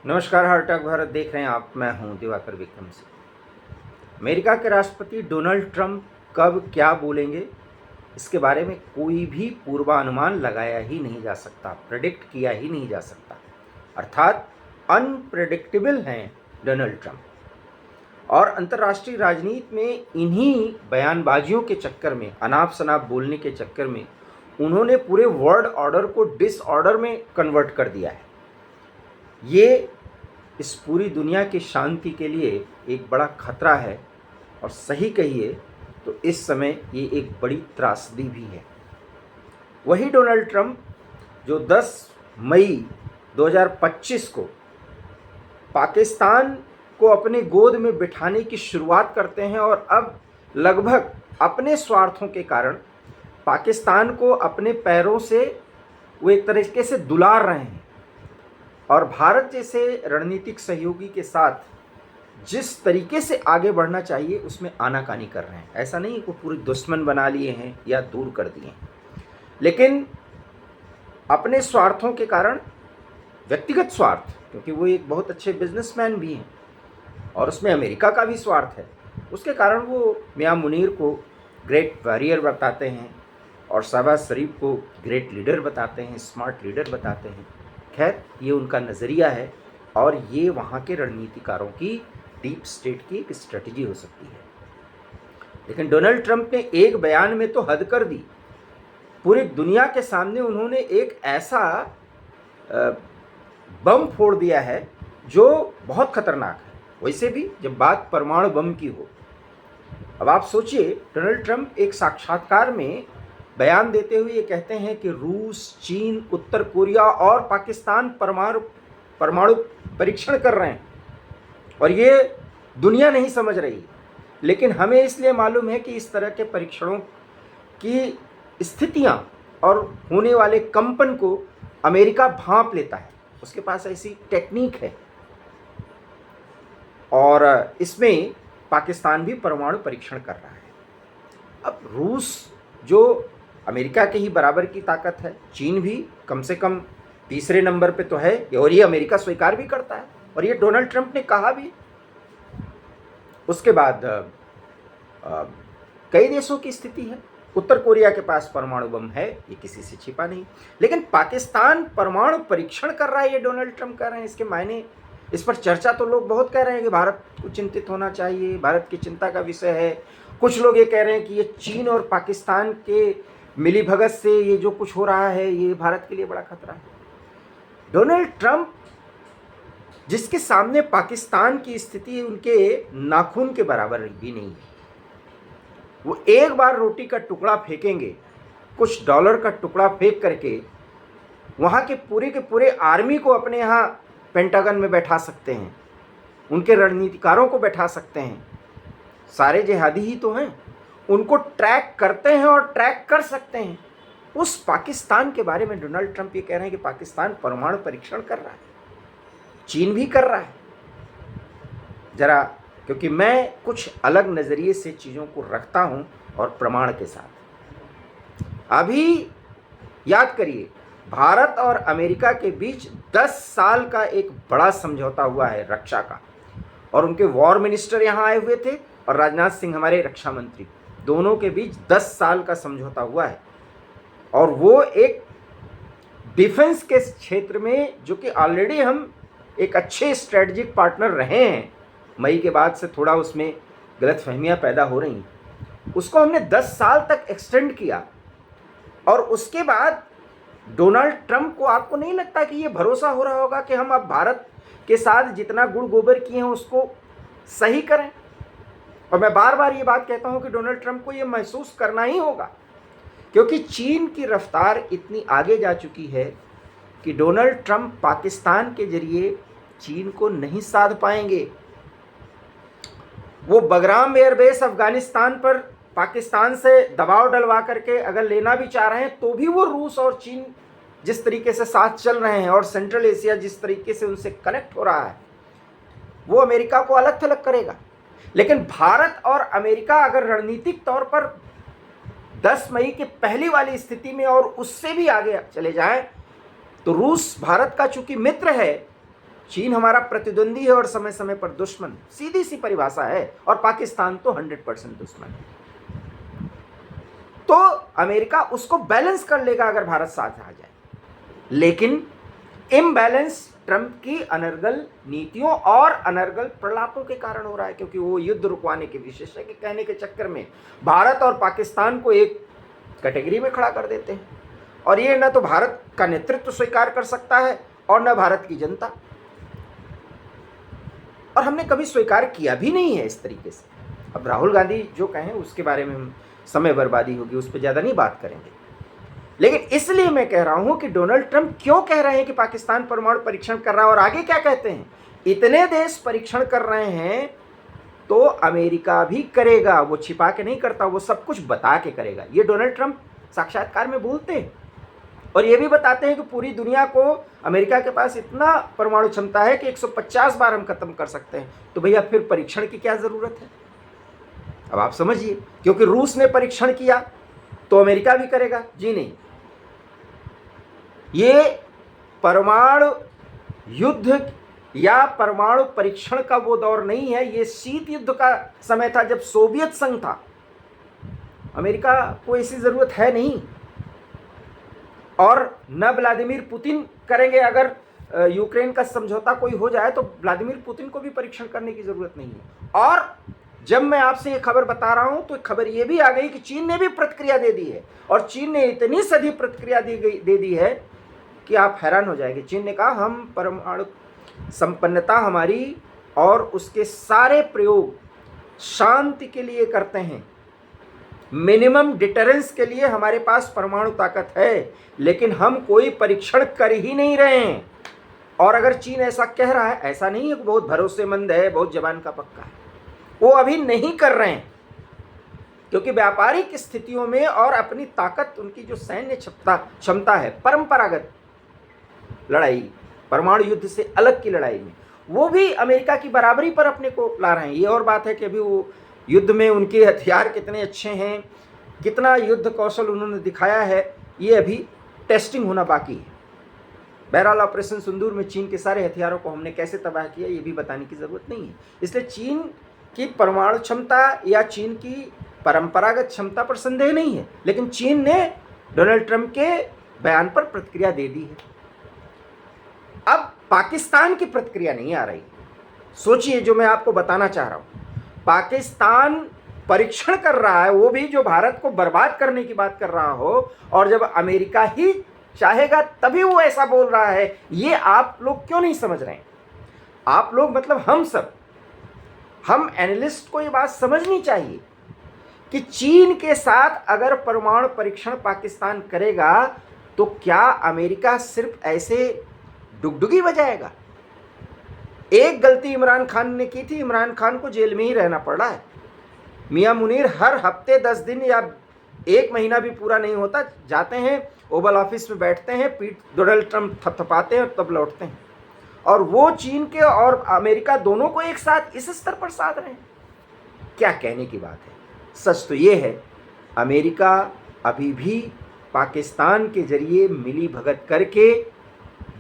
नमस्कार, हार्टटॉक भारत देख रहे हैं आप। मैं हूं दिवाकर विक्रम सिंह। अमेरिका के राष्ट्रपति डोनाल्ड ट्रंप कब क्या बोलेंगे, इसके बारे में कोई भी पूर्वानुमान लगाया ही नहीं जा सकता, प्रेडिक्ट किया ही नहीं जा सकता। अर्थात अनप्रेडिक्टेबल हैं डोनाल्ड ट्रंप। और अंतर्राष्ट्रीय राजनीति में इन्हीं बयानबाजियों के चक्कर में, अनाप शनाप बोलने के चक्कर में, उन्होंने पूरे वर्ल्ड ऑर्डर को डिसऑर्डर में कन्वर्ट कर दिया है। ये इस पूरी दुनिया की शांति के लिए एक बड़ा खतरा है, और सही कहिए तो इस समय ये एक बड़ी त्रासदी भी है। वही डोनाल्ड ट्रंप जो 10 मई 2025 को पाकिस्तान को अपने गोद में बिठाने की शुरुआत करते हैं, और अब लगभग अपने स्वार्थों के कारण पाकिस्तान को अपने पैरों से वो एक तरीके से दुलार रहे हैं, और भारत जैसे रणनीतिक सहयोगी के साथ जिस तरीके से आगे बढ़ना चाहिए उसमें आनाकानी कर रहे हैं। ऐसा नहीं कि पूरे दुश्मन बना लिए हैं या दूर कर दिए हैं, लेकिन अपने स्वार्थों के कारण, व्यक्तिगत स्वार्थ, क्योंकि वो एक बहुत अच्छे बिजनेसमैन भी हैं और उसमें अमेरिका का भी स्वार्थ है, उसके कारण वो मियां मुनीर को ग्रेट वॉरियर बताते हैं और शहबाज शरीफ को ग्रेट लीडर बताते हैं, स्मार्ट लीडर बताते हैं। खैर, ये उनका नज़रिया है और ये वहाँ के रणनीतिकारों की डीप स्टेट की एक स्ट्रेटजी हो सकती है। लेकिन डोनाल्ड ट्रंप ने एक बयान में तो हद कर दी। पूरी दुनिया के सामने उन्होंने एक ऐसा बम फोड़ दिया है जो बहुत खतरनाक है। वैसे भी जब बात परमाणु बम की हो, अब आप सोचिए, डोनाल्ड ट्रंप एक साक्षात्कार में बयान देते हुए ये कहते हैं कि रूस, चीन, उत्तर कोरिया और पाकिस्तान परमाणु परीक्षण कर रहे हैं, और ये दुनिया नहीं समझ रही। लेकिन हमें इसलिए मालूम है कि इस तरह के परीक्षणों की स्थितियां और होने वाले कंपन को अमेरिका भांप लेता है, उसके पास ऐसी टेक्निक है, और इसमें पाकिस्तान भी परमाणु परीक्षण कर रहा है। अब रूस जो अमेरिका के ही बराबर की ताकत है, चीन भी कम से कम तीसरे नंबर पे तो है, और ये अमेरिका स्वीकार भी करता है, और ये डोनाल्ड ट्रंप ने कहा भी। उसके बाद कई देशों की स्थिति है। उत्तर कोरिया के पास परमाणु बम है, ये किसी से छिपा नहीं, लेकिन पाकिस्तान परमाणु परीक्षण कर रहा है, ये डोनाल्ड ट्रंप कर रहे हैं। इसके मायने, इस पर चर्चा तो लोग बहुत कर रहे हैं कि भारत को चिंतित होना चाहिए, भारत की चिंता का विषय है। कुछ लोग ये कह रहे हैं कि ये चीन और पाकिस्तान के मिलीभगत से ये जो कुछ हो रहा है, ये भारत के लिए बड़ा खतरा है। डोनाल्ड ट्रंप, जिसके सामने पाकिस्तान की स्थिति उनके नाखून के बराबर भी नहीं है, वो एक बार रोटी का टुकड़ा फेंकेंगे, कुछ डॉलर का टुकड़ा फेंक करके वहाँ के पूरे आर्मी को अपने यहाँ पेंटागन में बैठा सकते हैं, उनके रणनीतिकारों को बैठा सकते हैं। सारे जिहादी ही तो हैं, उनको ट्रैक करते हैं और ट्रैक कर सकते हैं। उस पाकिस्तान के बारे में डोनाल्ड ट्रंप ये कह रहे हैं कि पाकिस्तान परमाणु परीक्षण कर रहा है, चीन भी कर रहा है। जरा, क्योंकि मैं कुछ अलग नज़रिए से चीज़ों को रखता हूं और प्रमाण के साथ। अभी याद करिए, भारत और अमेरिका के बीच 10 साल का एक बड़ा समझौता हुआ है रक्षा का, और उनके वॉर मिनिस्टर यहाँ आए हुए थे, और राजनाथ सिंह हमारे रक्षा मंत्री, दोनों के बीच 10 साल का समझौता हुआ है। और वो एक डिफेंस के क्षेत्र में, जो कि ऑलरेडी हम एक अच्छे स्ट्रेटजिक पार्टनर रहे हैं, मई के बाद से थोड़ा उसमें गलतफहमियां पैदा हो रही हैं, उसको हमने 10 साल तक एक्सटेंड किया। और उसके बाद डोनाल्ड ट्रंप को, आपको नहीं लगता कि ये भरोसा हो रहा होगा कि हम अब भारत के साथ जितना गुड़ गोबर किए हैं उसको सही करें? और मैं बार बार ये बात कहता हूं कि डोनाल्ड ट्रंप को ये महसूस करना ही होगा, क्योंकि चीन की रफ्तार इतनी आगे जा चुकी है कि डोनाल्ड ट्रंप पाकिस्तान के जरिए चीन को नहीं साध पाएंगे। वो बगराम एयरबेस अफगानिस्तान पर पाकिस्तान से दबाव डलवा करके अगर लेना भी चाह रहे हैं, तो भी वो रूस और चीन जिस तरीके से साथ चल रहे हैं, और सेंट्रल एशिया जिस तरीके से उनसे कनेक्ट हो रहा है, वो अमेरिका को अलग थलग करेगा। लेकिन भारत और अमेरिका अगर रणनीतिक तौर पर 10 मई की पहली वाली स्थिति में और उससे भी आगे चले जाएं, तो रूस भारत का चूंकि मित्र है, चीन हमारा प्रतिद्वंदी है और समय समय पर दुश्मन, सीधी सी परिभाषा है, और पाकिस्तान तो 100% दुश्मन है। तो अमेरिका उसको बैलेंस कर लेगा अगर भारत साथ आ जाए, लेकिन इम्बैलेंस ट्रंप की अनर्गल नीतियों और अनर्गल प्रलापों के कारण हो रहा है, क्योंकि वो युद्ध रुकवाने के विशेषज्ञ कहने के चक्कर में भारत और पाकिस्तान को एक कैटेगरी में खड़ा कर देते हैं, और ये न तो भारत का नेतृत्व स्वीकार कर सकता है और न भारत की जनता, और हमने कभी स्वीकार किया भी नहीं है इस तरीके से। अब राहुल गांधी जो कहें उसके बारे में हम समय बर्बादी होगी, उस पर ज़्यादा नहीं बात करेंगे, लेकिन इसलिए मैं कह रहा हूं कि डोनाल्ड ट्रंप क्यों कह रहे हैं कि पाकिस्तान परमाणु परीक्षण कर रहा है, और आगे क्या कहते हैं, इतने देश परीक्षण कर रहे हैं तो अमेरिका भी करेगा। वो छिपा के नहीं करता, वो सब कुछ बता के करेगा। ये डोनाल्ड ट्रंप साक्षात्कार में बोलते हैं, और ये भी बताते हैं कि पूरी दुनिया को अमेरिका के पास इतना परमाणु क्षमता है कि 150 बार हम खत्म कर सकते हैं। तो भैया फिर परीक्षण की क्या ज़रूरत है? अब आप समझिए, क्योंकि रूस ने परीक्षण किया तो अमेरिका भी करेगा? जी नहीं, ये परमाणु युद्ध या परमाणु परीक्षण का वो दौर नहीं है। ये शीत युद्ध का समय था, जब सोवियत संघ था। अमेरिका को ऐसी ज़रूरत है नहीं, और न व्लादिमीर पुतिन करेंगे। अगर यूक्रेन का समझौता कोई हो जाए तो व्लादिमीर पुतिन को भी परीक्षण करने की ज़रूरत नहीं है। और जब मैं आपसे ये खबर बता रहा हूँ तो खबर ये भी आ गई कि चीन ने भी प्रतिक्रिया दे दी है, और चीन ने इतनी सदी प्रतिक्रिया दे दी है कि आप हैरान हो जाएंगे। चीन ने कहा हम परमाणु संपन्नता हमारी और उसके सारे प्रयोग शांति के लिए करते हैं, मिनिमम डिटरेंस के लिए हमारे पास परमाणु ताकत है, लेकिन हम कोई परीक्षण कर ही नहीं रहे हैं। और अगर चीन ऐसा कह रहा है, ऐसा नहीं है कि बहुत भरोसेमंद है, बहुत जबान का पक्का है, वो अभी नहीं कर रहे हैं, क्योंकि व्यापारिक स्थितियों में और अपनी ताकत, उनकी जो सैन्य क्षमता है परंपरागत लड़ाई, परमाणु युद्ध से अलग की लड़ाई में, वो भी अमेरिका की बराबरी पर अपने को ला रहे हैं। ये और बात है कि अभी वो युद्ध में उनके हथियार कितने अच्छे हैं, कितना युद्ध कौशल उन्होंने दिखाया है, ये अभी टेस्टिंग होना बाकी है। बहरहाल ऑपरेशन सिंदूर में चीन के सारे हथियारों को हमने कैसे तबाह किया, ये भी बताने की ज़रूरत नहीं है। इसलिए चीन की परमाणु क्षमता या चीन की परंपरागत क्षमता पर संदेह नहीं है, लेकिन चीन ने डोनाल्ड ट्रंप के बयान पर प्रतिक्रिया दे दी है। अब पाकिस्तान की प्रतिक्रिया नहीं आ रही। सोचिए, जो मैं आपको बताना चाह रहा हूँ, पाकिस्तान परीक्षण कर रहा है, वो भी जो भारत को बर्बाद करने की बात कर रहा हो, और जब अमेरिका ही चाहेगा तभी वो ऐसा बोल रहा है। ये आप लोग क्यों नहीं समझ रहे हैं? आप लोग मतलब हम एनालिस्ट को ये बात समझनी चाहिए कि चीन के साथ अगर परमाणु परीक्षण पाकिस्तान करेगा तो क्या अमेरिका सिर्फ ऐसे डुगडुगी बजाएगा? एक गलती इमरान खान ने की थी, इमरान खान को जेल में ही रहना पड़ रहा है। मियां मुनीर हर हफ्ते 10 दिन या 1 महीना भी पूरा नहीं होता, जाते हैं ओवल ऑफिस में बैठते हैं, पीठ डोनाल्ड ट्रंप थपथपाते हैं और तब लौटते हैं। और वो चीन के और अमेरिका दोनों को एक साथ इस स्तर पर साध रहे हैं। क्या कहने की बात है। सच तो ये है, अमेरिका अभी भी पाकिस्तान के जरिए मिली भगत करके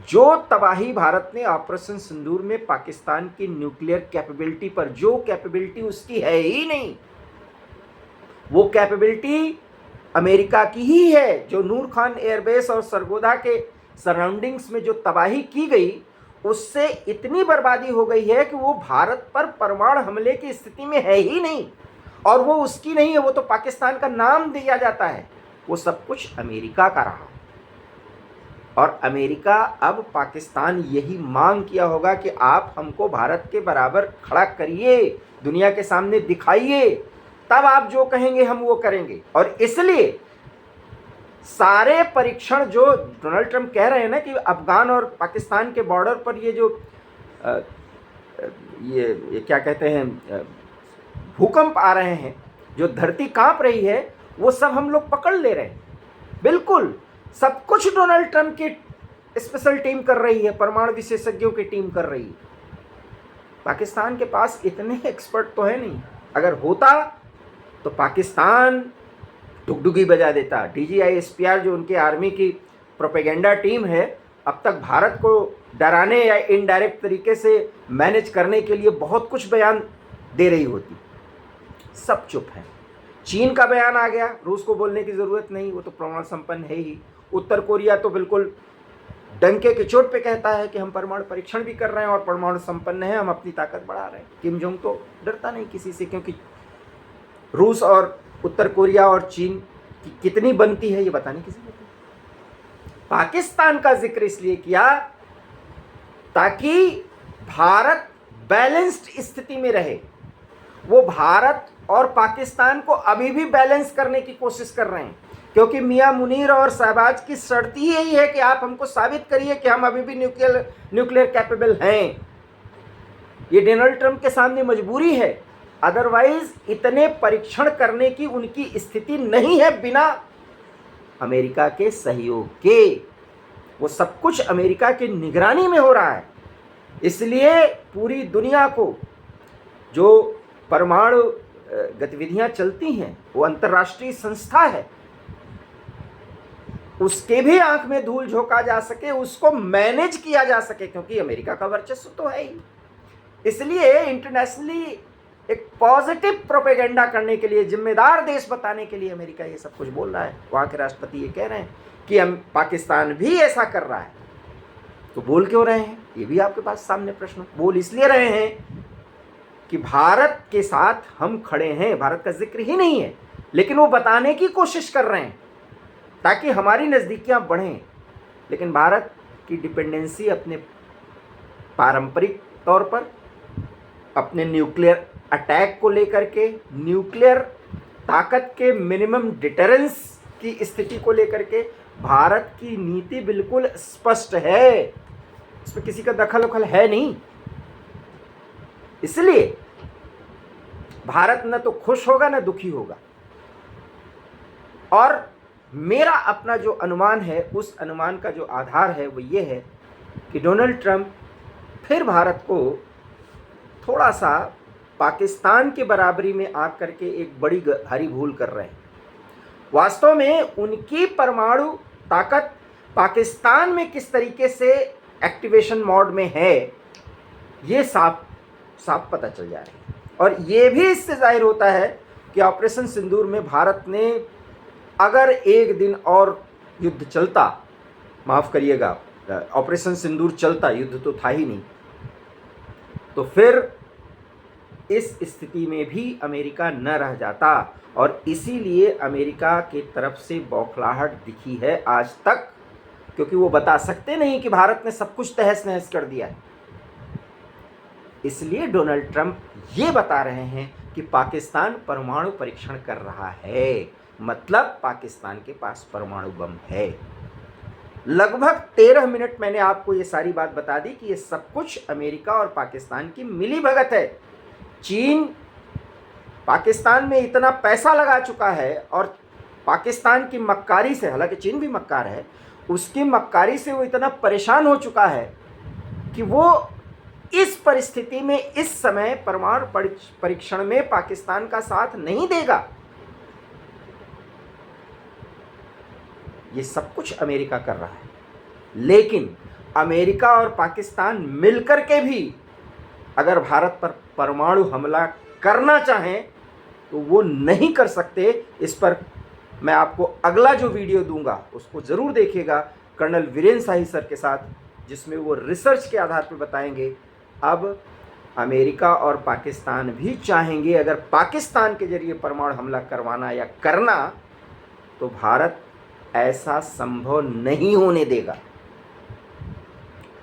जो तबाही भारत ने ऑपरेशन सिंदूर में पाकिस्तान की न्यूक्लियर कैपेबिलिटी पर, जो कैपेबिलिटी उसकी है ही नहीं, वो कैपेबिलिटी अमेरिका की ही है। जो नूर खान एयरबेस और सरगोदा के सराउंडिंग्स में जो तबाही की गई, उससे इतनी बर्बादी हो गई है कि वो भारत पर परमाणु हमले की स्थिति में है ही नहीं, और वो उसकी नहीं है, वो तो पाकिस्तान का नाम दिया जाता है। वो सब कुछ अमेरिका का रहा, और अमेरिका अब पाकिस्तान यही मांग किया होगा कि आप हमको भारत के बराबर खड़ा करिए, दुनिया के सामने दिखाइए, तब आप जो कहेंगे हम वो करेंगे। और इसलिए सारे परीक्षण जो डोनाल्ड ट्रंप कह रहे हैं ना कि अफगान और पाकिस्तान के बॉर्डर पर ये जो ये क्या कहते हैं, भूकंप आ रहे हैं, जो धरती कांप रही है, वो सब हम लोग पकड़ ले रहे हैं। बिल्कुल सब कुछ डोनाल्ड ट्रंप की स्पेशल टीम कर रही है, परमाणु विशेषज्ञों की टीम कर रही है। पाकिस्तान के पास इतने एक्सपर्ट तो है नहीं, अगर होता तो पाकिस्तान डुगडुगी बजा देता। DGI SPR जो उनके आर्मी की प्रोपेगेंडा टीम है, अब तक भारत को डराने या इनडायरेक्ट तरीके से मैनेज करने के लिए बहुत कुछ बयान दे रही होती। सब चुप हैं। चीन का बयान आ गया, रूस को बोलने की ज़रूरत नहीं, वो तो परमाणु संपन्न है ही। उत्तर कोरिया तो बिल्कुल डंके के चोट पे कहता है कि हम परमाणु परीक्षण भी कर रहे हैं और परमाणु संपन्न है, हम अपनी ताकत बढ़ा रहे हैं। किम जोंग तो डरता नहीं किसी से, क्योंकि रूस और उत्तर कोरिया और चीन की कितनी बनती है ये बताने किसी को। पाकिस्तान का जिक्र इसलिए किया ताकि भारत बैलेंस्ड स्थिति में रहे। वो भारत और पाकिस्तान को अभी भी बैलेंस करने की कोशिश कर रहे हैं, क्योंकि मियां मुनीर और शहबाज की शर्त ही यही है कि आप हमको साबित करिए कि हम अभी भी न्यूक्लियर कैपेबल हैं। ये डोनाल्ड ट्रंप के सामने मजबूरी है, अदरवाइज इतने परीक्षण करने की उनकी स्थिति नहीं है बिना अमेरिका के सहयोग के। वो सब कुछ अमेरिका की निगरानी में हो रहा है। इसलिए पूरी दुनिया को जो परमाणु गतिविधियां चलती हैं वो अंतर्राष्ट्रीय संस्था है, उसके भी आंख में धूल झोंका जा सके, उसको मैनेज किया जा सके, क्योंकि अमेरिका का वर्चस्व तो है ही। इसलिए इंटरनेशनली एक पॉजिटिव प्रोपेगेंडा करने के लिए, जिम्मेदार देश बताने के लिए अमेरिका ये सब कुछ बोल रहा है। वहाँ के राष्ट्रपति ये कह रहे हैं कि हम पाकिस्तान भी ऐसा कर रहा है। तो बोल क्यों रहे हैं, ये भी आपके पास सामने प्रश्न। बोल इसलिए रहे हैं कि भारत के साथ हम खड़े हैं, भारत का जिक्र ही नहीं है, लेकिन वो बताने की कोशिश कर रहे हैं ताकि हमारी नज़दीकियाँ बढ़ें। लेकिन भारत की डिपेंडेंसी अपने पारंपरिक तौर पर, अपने न्यूक्लियर अटैक को लेकर के, न्यूक्लियर ताकत के मिनिमम डिटरेंस की स्थिति को लेकर के भारत की नीति बिल्कुल स्पष्ट है, इसमें किसी का दखल उखल है नहीं। इसलिए भारत न तो खुश होगा न दुखी होगा। और मेरा अपना जो अनुमान है, उस अनुमान का जो आधार है वो ये है कि डोनाल्ड ट्रंप फिर भारत को थोड़ा सा पाकिस्तान के बराबरी में आ करके एक बड़ी हरी भूल कर रहे हैं। वास्तव में उनकी परमाणु ताकत पाकिस्तान में किस तरीके से एक्टिवेशन मोड में है ये साफ पता चल जाए। और ये भी इससे जाहिर होता है कि ऑपरेशन सिंदूर में भारत ने अगर एक दिन और युद्ध चलता, माफ़ करिएगा, ऑपरेशन सिंदूर चलता, युद्ध तो था ही नहीं, तो फिर इस स्थिति में भी अमेरिका न रह जाता। और इसीलिए अमेरिका की तरफ से बौखलाहट दिखी है आज तक, क्योंकि वो बता सकते नहीं कि भारत ने सब कुछ तहस नहस कर दिया है। इसलिए डोनाल्ड ट्रंप ये बता रहे हैं कि पाकिस्तान परमाणु परीक्षण कर रहा है, मतलब पाकिस्तान के पास परमाणु बम है। लगभग 13 मिनट मैंने आपको ये सारी बात बता दी कि ये सब कुछ अमेरिका और पाकिस्तान की मिली भगत है। चीन पाकिस्तान में इतना पैसा लगा चुका है और पाकिस्तान की मक्कारी से, हालांकि चीन भी मक्कार है, उसकी मक्कारी से वो इतना परेशान हो चुका है कि वो इस परिस्थिति में, इस समय परमाणु परीक्षण में पाकिस्तान का साथ नहीं देगा। ये सब कुछ अमेरिका कर रहा है, लेकिन अमेरिका और पाकिस्तान मिलकर के भी अगर भारत पर परमाणु हमला करना चाहें तो वो नहीं कर सकते। इस पर मैं आपको अगला जो वीडियो दूंगा उसको ज़रूर देखिएगा, कर्नल वीरेंद्र शाही सर के साथ, जिसमें वो रिसर्च के आधार पर बताएंगे। अब अमेरिका और पाकिस्तान भी चाहेंगे अगर पाकिस्तान के जरिए परमाणु हमला करवाना या करना, तो भारत ऐसा संभव नहीं होने देगा।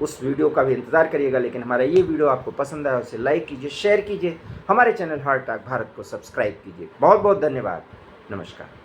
उस वीडियो का भी इंतज़ार करिएगा। लेकिन हमारा ये वीडियो आपको पसंद आया उसे लाइक कीजिए, शेयर कीजिए, हमारे चैनल हार्ट टॉक भारत को सब्सक्राइब कीजिए। बहुत बहुत धन्यवाद। नमस्कार।